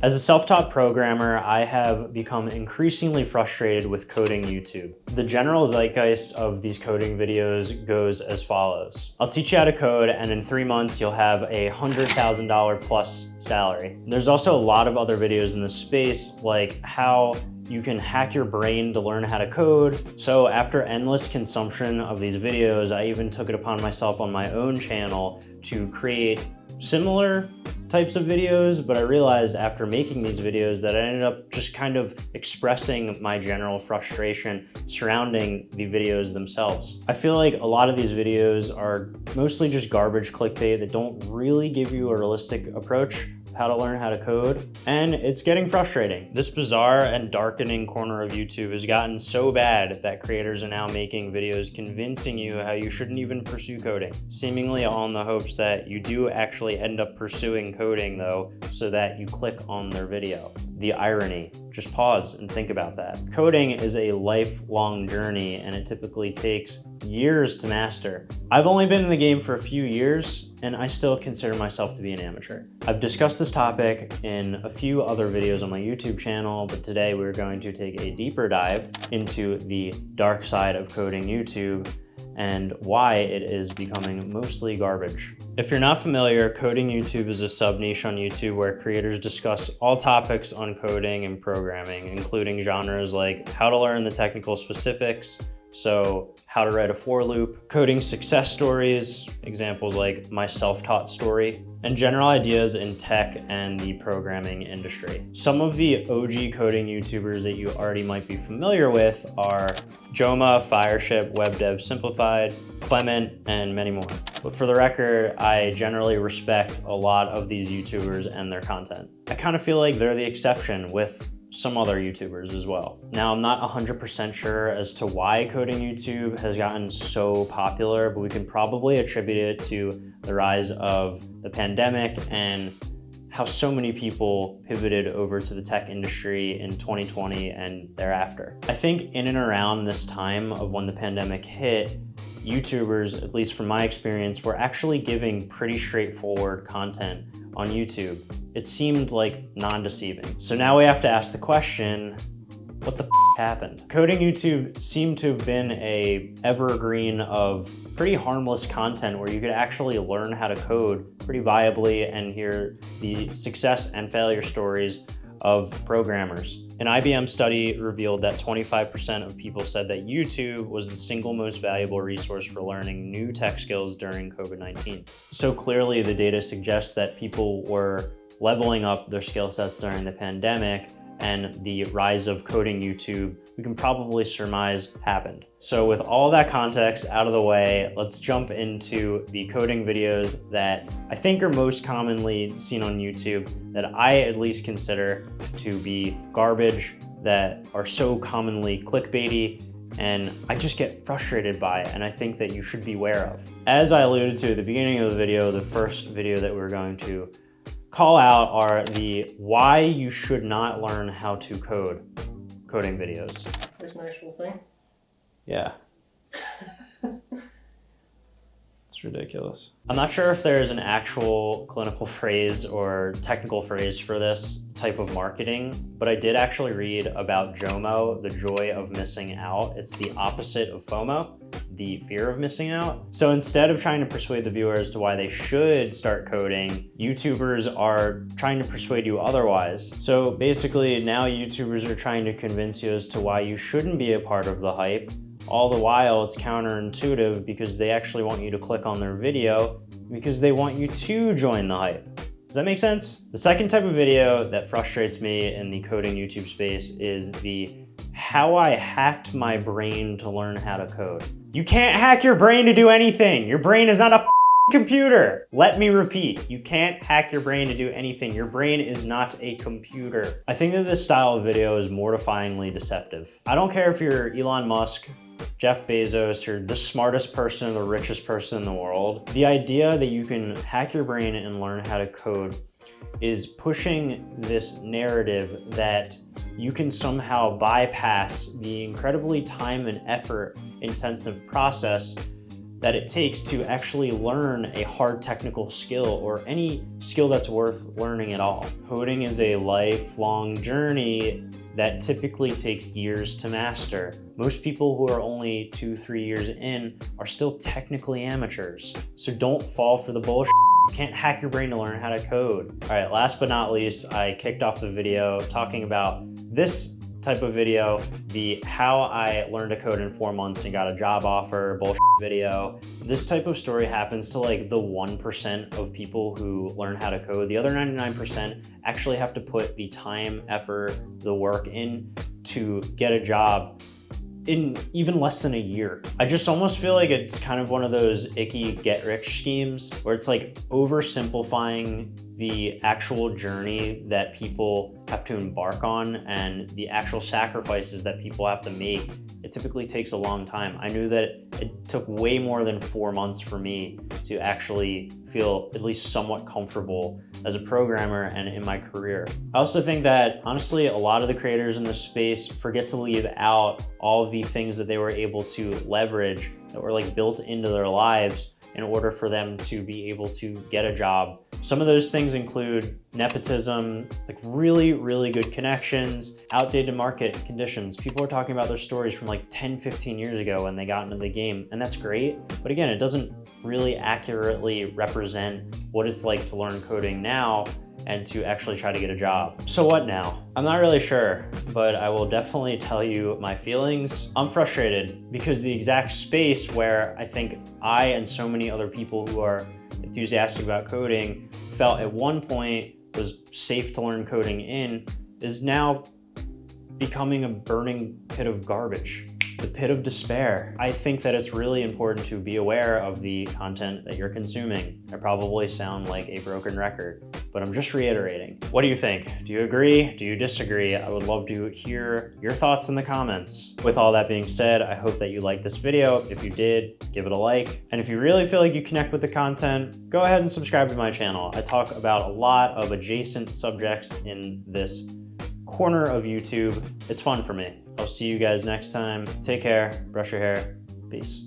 As a self-taught programmer, I have become increasingly frustrated with coding YouTube. The general zeitgeist of these coding videos goes as follows. I'll teach you how to code, and in 3 months, you'll have a $100,000 plus salary. There's also a lot of other videos in this space, like how you can hack your brain to learn how to code. So after endless consumption of these videos, I even took it upon myself on my own channel to create similar types of videos, but I realized after making these videos that I ended up just kind of expressing my general frustration surrounding the videos themselves. I feel like a lot of these videos are mostly just garbage clickbait that don't really give you a realistic approach how to learn how to code, and it's getting frustrating. This bizarre and darkening corner of YouTube has gotten so bad that creators are now making videos convincing you how you shouldn't even pursue coding, seemingly all in the hopes that you do actually end up pursuing coding though, so that you click on their video. The irony. Just pause and think about that. Coding is a lifelong journey, and it typically takes years to master. I've only been in the game for a few years, and I still consider myself to be an amateur. I've discussed this topic in a few other videos on my YouTube channel, but today we're going to take a deeper dive into the dark side of coding YouTube and why it is becoming mostly garbage. If you're not familiar, coding YouTube is a sub-niche on YouTube where creators discuss all topics on coding and programming, including genres like how to learn the technical specifics, so how to write a for loop, coding success stories, examples like my self-taught story, and general ideas in tech and the programming industry. Some of the OG coding YouTubers that you already might be familiar with are Joma, Fireship, WebDev Simplified, Clement, and many more. But for the record, I generally respect a lot of these YouTubers and their content. I kind of feel like they're the exception with some other YouTubers as well. Now, I'm not 100% sure as to why coding YouTube has gotten so popular, but we can probably attribute it to the rise of the pandemic and how so many people pivoted over to the tech industry in 2020 and thereafter. I think in and around this time of when the pandemic hit, YouTubers, at least from my experience, were actually giving pretty straightforward content on YouTube. It seemed like non-deceiving. So now we have to ask the question, what the happened? Coding YouTube seemed to have been a evergreen of pretty harmless content where you could actually learn how to code pretty viably and hear the success and failure stories of programmers. An IBM study revealed that 25% of people said that YouTube was the single most valuable resource for learning new tech skills during COVID-19. So clearly the data suggests that people were leveling up their skill sets during the pandemic, and the rise of coding YouTube, we can probably surmise happened. So with all that context out of the way, let's jump into the coding videos that I think are most commonly seen on YouTube that I at least consider to be garbage, that are so commonly clickbaity, and I just get frustrated by it, and I think that you should be aware of. As I alluded to at the beginning of the video, the first video that we're going to call out are the why you should not learn how to coding videos. There's an actual thing? Yeah. It's ridiculous. I'm not sure if there's an actual clinical phrase or technical phrase for this type of marketing, but I did actually read about JOMO, the joy of missing out. It's the opposite of FOMO, the fear of missing out. So instead of trying to persuade the viewer as to why they should start coding, YouTubers are trying to persuade you otherwise. So basically now YouTubers are trying to convince you as to why you shouldn't be a part of the hype. All the while it's counterintuitive because they actually want you to click on their video because they want you to join the hype. Does that make sense? The second type of video that frustrates me in the coding YouTube space is the how I hacked my brain to learn how to code. You can't hack your brain to do anything. Your brain is not a computer. Let me repeat, you can't hack your brain to do anything. Your brain is not a computer. I think that this style of video is mortifyingly deceptive. I don't care if you're Elon Musk, Jeff Bezos, or the smartest person, the richest person in the world. The idea that you can hack your brain and learn how to code is pushing this narrative that you can somehow bypass the incredibly time and effort intensive process that it takes to actually learn a hard technical skill or any skill that's worth learning at all. Coding is a lifelong journey that typically takes years to master. Most people who are only 2-3 years in are still technically amateurs. So don't fall for the bullshit. You can't hack your brain to learn how to code. All right, last but not least, I kicked off the video talking about this type of video, the how I learned to code in 4 months and got a job offer bullshit video. This type of story happens to like the 1% of people who learn how to code. The other 99% actually have to put the time, effort, the work in to get a job in even less than a year. I just almost feel like it's kind of one of those icky get-rich schemes where it's like oversimplifying the actual journey that people have to embark on and the actual sacrifices that people have to make. It typically takes a long time. I knew that it took way more than 4 months for me to actually feel at least somewhat comfortable as a programmer and in my career. I also think that honestly, a lot of the creators in this space forget to leave out all of the things that they were able to leverage that were like built into their lives in order for them to be able to get a job. Some of those things include nepotism, like really, really good connections, outdated market conditions. People are talking about their stories from like 10, 15 years ago when they got into the game, and that's great. But again, it doesn't really accurately represent what it's like to learn coding now and to actually try to get a job. So what now? I'm not really sure, but I will definitely tell you my feelings. I'm frustrated because the exact space where I think I and so many other people who are enthusiastic about coding felt at one point was safe to learn coding in is now becoming a burning pit of garbage. The pit of despair. I think that it's really important to be aware of the content that you're consuming. I probably sound like a broken record, but I'm just reiterating. What do you think? Do you agree? Do you disagree? I would love to hear your thoughts in the comments. With all that being said, I hope that you liked this video. If you did, give it a like. And if you really feel like you connect with the content, go ahead and subscribe to my channel. I talk about a lot of adjacent subjects in this corner of YouTube. It's fun for me. I'll see you guys next time. Take care, brush your hair, peace.